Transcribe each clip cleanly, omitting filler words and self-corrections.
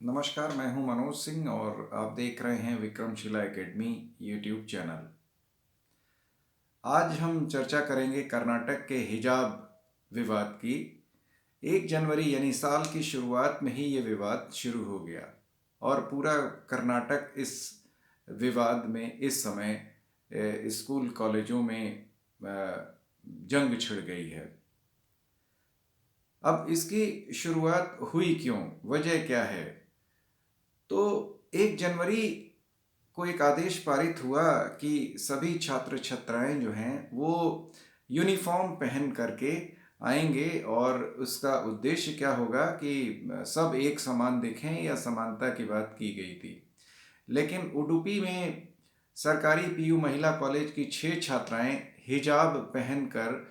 नमस्कार, मैं हूं मनोज सिंह और आप देख रहे हैं विक्रमशिला एकेडमी यूट्यूब चैनल। आज हम चर्चा करेंगे कर्नाटक के हिजाब विवाद की। 1 जनवरी यानी साल की शुरुआत में ही ये विवाद शुरू हो गया और पूरा कर्नाटक इस विवाद में इस समय स्कूल कॉलेजों में जंग छिड़ गई है। अब इसकी शुरुआत हुई क्यों, वजह क्या है? तो 1 जनवरी को एक आदेश पारित हुआ कि सभी छात्र छात्राएं जो हैं वो यूनिफॉर्म पहन करके आएंगे और उसका उद्देश्य क्या होगा कि सब एक समान दिखें या समानता की बात की गई थी। लेकिन उडुपी में सरकारी पीयू महिला कॉलेज की 6 छात्राएं हिजाब पहनकर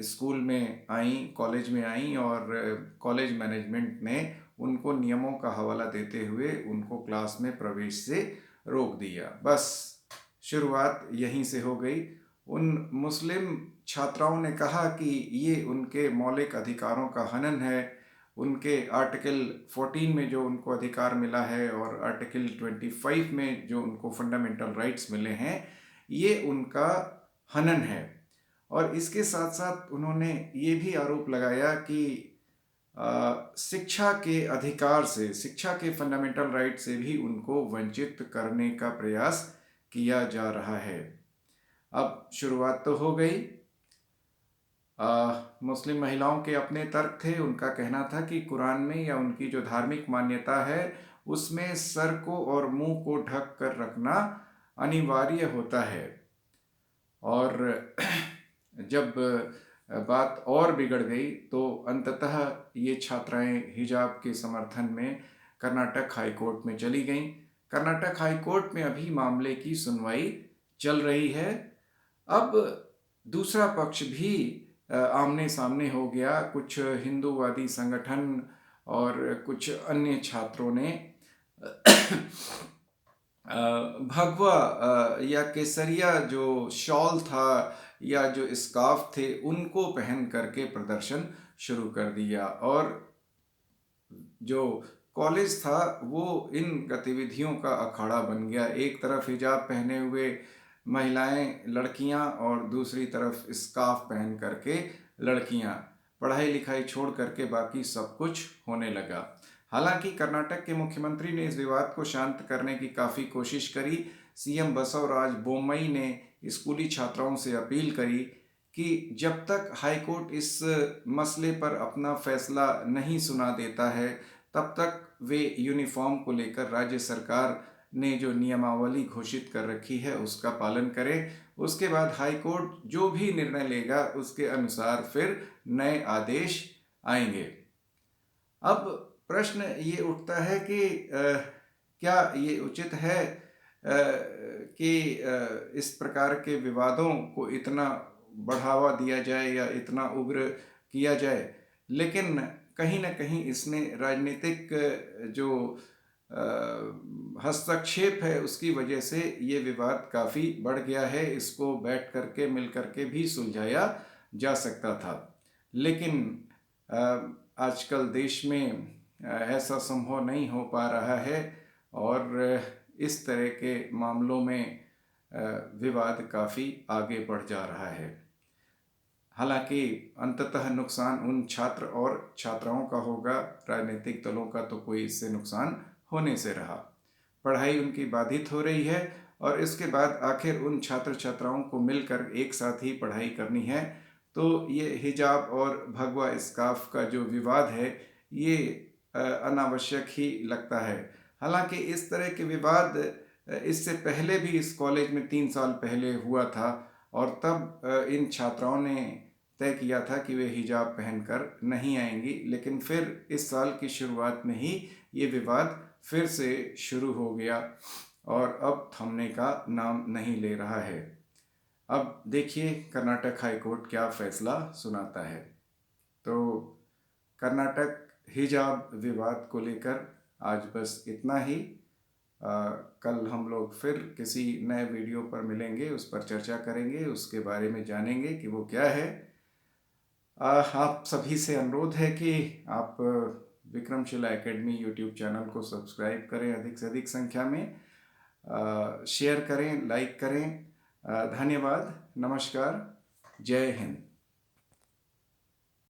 स्कूल में आईं, कॉलेज में आईं और कॉलेज मैनेजमेंट ने उनको नियमों का हवाला देते हुए उनको क्लास में प्रवेश से रोक दिया। बस शुरुआत यहीं से हो गई। उन मुस्लिम छात्राओं ने कहा कि ये उनके मौलिक अधिकारों का हनन है। उनके आर्टिकल 14 में जो उनको अधिकार मिला है और आर्टिकल 25 में जो उनको फंडामेंटल राइट्स मिले हैं, ये उनका हनन है। और इसके साथ साथ उन्होंने ये भी आरोप लगाया कि शिक्षा के अधिकार से, शिक्षा के फंडामेंटल राइट से भी उनको वंचित करने का प्रयास किया जा रहा है। अब शुरुआत तो हो गई। मुस्लिम महिलाओं के अपने तर्क थे। उनका कहना था कि कुरान में या उनकी जो धार्मिक मान्यता है उसमें सर को और मुंह को ढक कर रखना अनिवार्य होता है। और जब बात और बिगड़ गई तो अंततः ये छात्राएं हिजाब के समर्थन में कर्नाटक हाई कोर्ट में चली गईं। कर्नाटक हाई कोर्ट में अभी मामले की सुनवाई चल रही है। अब दूसरा पक्ष भी आमने सामने हो गया। कुछ हिंदूवादी संगठन और कुछ अन्य छात्रों ने भगवा या केसरिया जो शॉल था या जो स्कार्फ थे उनको पहन करके प्रदर्शन शुरू कर दिया। और जो कॉलेज था वो इन गतिविधियों का अखाड़ा बन गया। एक तरफ हिजाब पहने हुए महिलाएं, लड़कियां, और दूसरी तरफ स्कार्फ पहन करके लड़कियां। पढ़ाई लिखाई छोड़ करके बाकी सब कुछ होने लगा। हालांकि कर्नाटक के मुख्यमंत्री ने इस विवाद को शांत करने की काफ़ी कोशिश करी। सीएम बसवराज बोम्मई ने स्कूली छात्राओं से अपील करी कि जब तक हाईकोर्ट इस मसले पर अपना फैसला नहीं सुना देता है तब तक वे यूनिफॉर्म को लेकर राज्य सरकार ने जो नियमावली घोषित कर रखी है उसका पालन करें। उसके बाद हाईकोर्ट जो भी निर्णय लेगा उसके अनुसार फिर नए आदेश आएंगे। अब प्रश्न ये उठता है कि क्या ये उचित है कि इस प्रकार के विवादों को इतना बढ़ावा दिया जाए या इतना उग्र किया जाए। लेकिन कहीं ना कहीं इसमें राजनीतिक जो हस्तक्षेप है उसकी वजह से ये विवाद काफ़ी बढ़ गया है। इसको बैठ करके मिल करके भी सुलझाया जा सकता था, लेकिन आजकल देश में ऐसा संभव नहीं हो पा रहा है और इस तरह के मामलों में विवाद काफ़ी आगे बढ़ जा रहा है। हालांकि अंततः नुकसान उन छात्र और छात्राओं का होगा, राजनीतिक दलों का तो कोई इससे नुकसान होने से रहा। पढ़ाई उनकी बाधित हो रही है और इसके बाद आखिर उन छात्र छात्राओं को मिलकर एक साथ ही पढ़ाई करनी है। तो ये हिजाब और भगवा स्कार्फ का जो विवाद है ये अनावश्यक ही लगता है। हालांकि इस तरह के विवाद इससे पहले भी इस कॉलेज में 3 साल पहले हुआ था और तब इन छात्राओं ने तय किया था कि वे हिजाब पहनकर नहीं आएंगी। लेकिन फिर इस साल की शुरुआत में ही ये विवाद फिर से शुरू हो गया और अब थमने का नाम नहीं ले रहा है। अब देखिए कर्नाटक हाई कोर्ट क्या फैसला सुनाता है। तो कर्नाटक हिजाब विवाद को लेकर आज बस इतना ही। कल हम लोग फिर किसी नए वीडियो पर मिलेंगे, उस पर चर्चा करेंगे, उसके बारे में जानेंगे कि वो क्या है। आप सभी से अनुरोध है कि आप विक्रमशिला एकेडमी यूट्यूब चैनल को सब्सक्राइब करें, अधिक से अधिक संख्या में शेयर करें, लाइक करें। धन्यवाद, नमस्कार, जय हिंद।